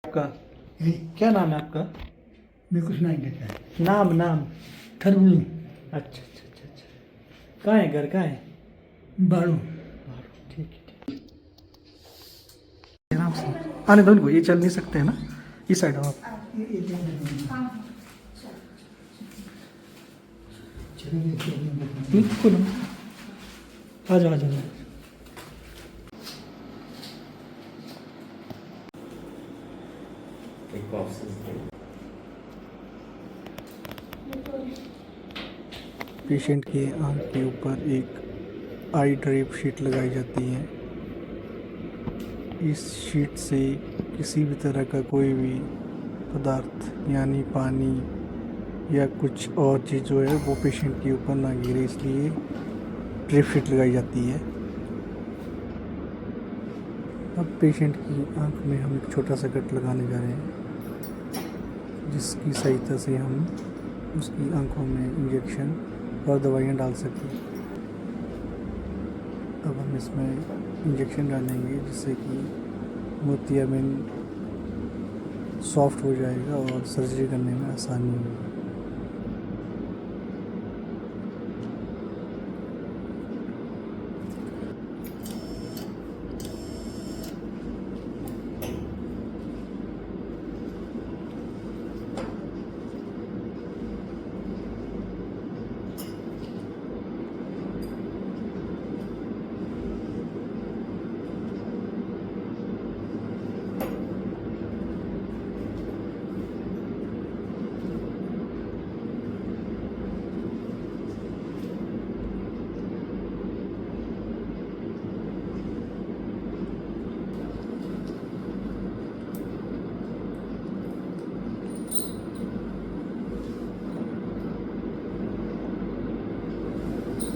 आपका ये क्या नाम है आपका? मैं कुछ नहीं देता है। नाम नाम। थरबुलू अच्छा अच्छा अच्छा अच्छा। कहाँ है घर, कहाँ है? बाड़ू ठीक है ठीक है। आराम से आने दो इनको, ये चल नहीं सकते हैं ना। इस साइड आओ आप। बिल्कुल आ जाओ आ जाओ। पेशेंट के आँख के ऊपर एक आई ड्रैप शीट लगाई जाती है। इस शीट से किसी भी तरह का कोई भी पदार्थ यानी पानी या कुछ और चीज़ जो है वो पेशेंट के ऊपर ना गिरे, इसलिए ड्रिप शीट लगाई जाती है। अब पेशेंट की आंख में हम एक छोटा सा कट लगाने जा रहे हैं, जिसकी सहायता से हम उसकी आंखों में इंजेक्शन और दवाइयाँ डाल सकें। अब हम इसमें इंजेक्शन डालेंगे जिससे कि मोतियाबिंद सॉफ्ट हो जाएगा और सर्जरी करने में आसानी होगी।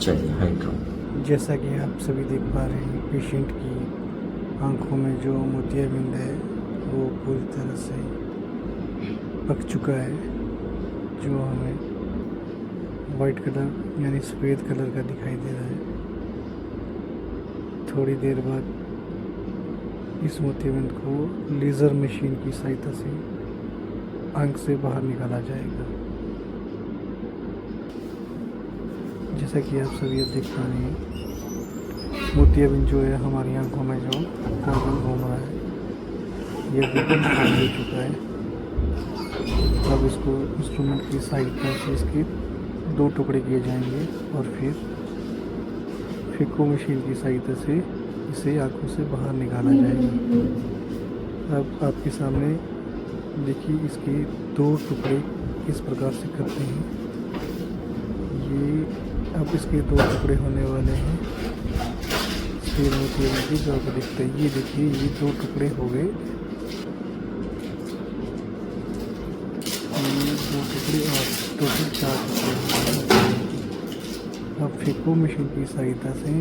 चलिए हाइड्रो। जैसा कि आप सभी देख पा रहे हैं, पेशेंट की आंखों में जो मोतियाबिंद है वो पूरी तरह से पक चुका है, जो हमें वाइट कलर यानी सफ़ेद कलर का दिखाई दे रहा है। थोड़ी देर बाद इस मोतियाबिंद को लेज़र मशीन की सहायता से आंख से बाहर निकाला जाएगा। जैसा कि आप सभी अब देख पा रहे हैं, मोतियाबिंद जो है हमारी आंखों में जो गोल घूम रहा है ये बिल्कुल खाली हो चुका है। अब इसको इंस्ट्रूमेंट की सहायता से इसके 2 टुकड़े किए जाएंगे और फिर फिको मशीन की सहायता से इसे आंखों से बाहर निकाला जाएगा। अब आपके सामने देखिए इसके 2 टुकड़े किस प्रकार से करते हैं। ये अब इसके 2 टुकड़े होने वाले हैं। फिर मोतियाबिंद जो आपको दिखता है, ये देखिए ये 2 टुकड़े हो गए। ये 2 टुकड़े और टोटल 4 टुकड़े हो गए। अब फिको मशीन की सहायता से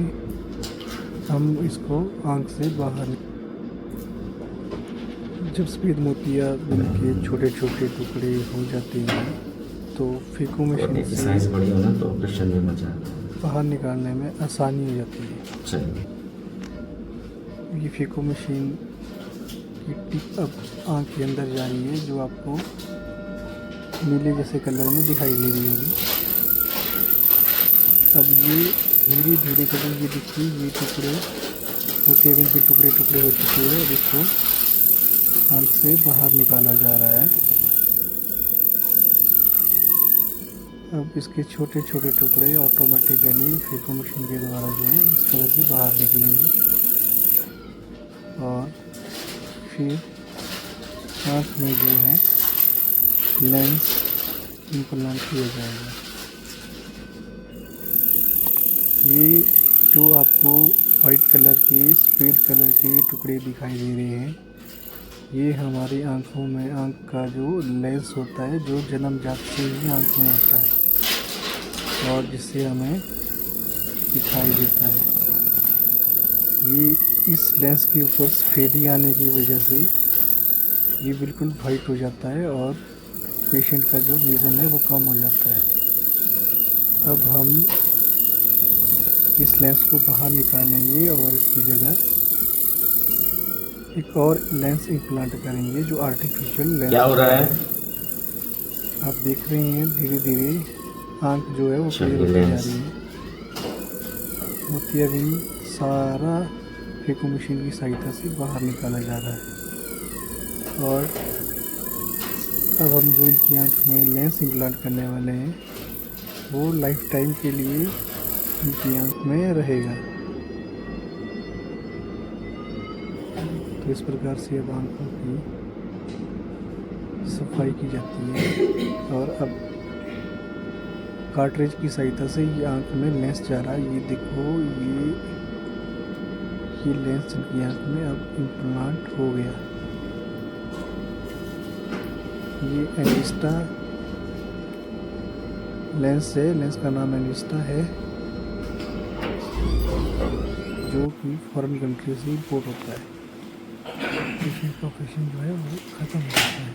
हम इसको आंख से बाहर, जब सफ़ेद मोतियाबिंद के छोटे छोटे टुकड़े हो जाते हैं तो फिको मशीन से साइज बड़ी हो ना तो ऑपरेशन में मजा आता है, बाहर निकालने में आसानी हो जाती है। चलिए ये फिको मशीन की टिप अब आँख के अंदर जा रही है, जो आपको नीले जैसे कलर में दिखाई दे रही होगी। अब ये धीरे धीरे करके ये देखिए ये टुकड़े मोतियाबिंद के टुकड़े टुकड़े हो चुके हैं। अब इसको आँख से बाहर निकाला जा रहा है। अब इसके छोटे छोटे टुकड़े ऑटोमेटिकली फिको मशीन के द्वारा जो है इस तरह से बाहर निकलेंगे और फिर आँख में जो है लेंस इम्प्लांट किया जाएगा। ये जो आपको वाइट कलर के सफ़ेद कलर के टुकड़े दिखाई दे रहे हैं, ये हमारी आँखों में आँख का जो लेंस होता है, जो जन्मजात से ही आँख में होता है और जिससे हमें दिखाई देता है। ये इस लेंस के ऊपर सफ़ेदी आने की वजह से ये बिल्कुल वाइट हो जाता है और पेशेंट का जो विज़न है वो कम हो जाता है। अब हम इस लेंस को बाहर निकालेंगे और इसकी जगह एक और लेंस इम्प्लांट करेंगे जो आर्टिफिशियल लेंस क्या हो रहा है? आप देख रहे हैं धीरे धीरे आंख जो है वो चलिए, क्लियर होती जा लेंस। रही है। मोतियाबिंद सारा फेको मशीन की सहायता से बाहर निकाला जा रहा है। और अब हम जो इनकी आंख में लेंस इम्प्लांट करने वाले हैं वो लाइफ टाइम के लिए इनकी आंख में रहेगा। तो इस प्रकार से अब आंखों की सफाई की जाती है। और अब कार्ट्रिज की सहायता से ये आंख में लेंस जा रहा है। ये देखो ये लेंस इनकी आंख में अब इम्प्लांट हो गया। ये एनिस्टा लेंस है, लेंस का नाम एनिस्टा है जो कि फॉरेन कंट्री से इंपोर्ट होता है। पेशेंट का ऑपरेशन जो है वो ख़त्म हो जाता है।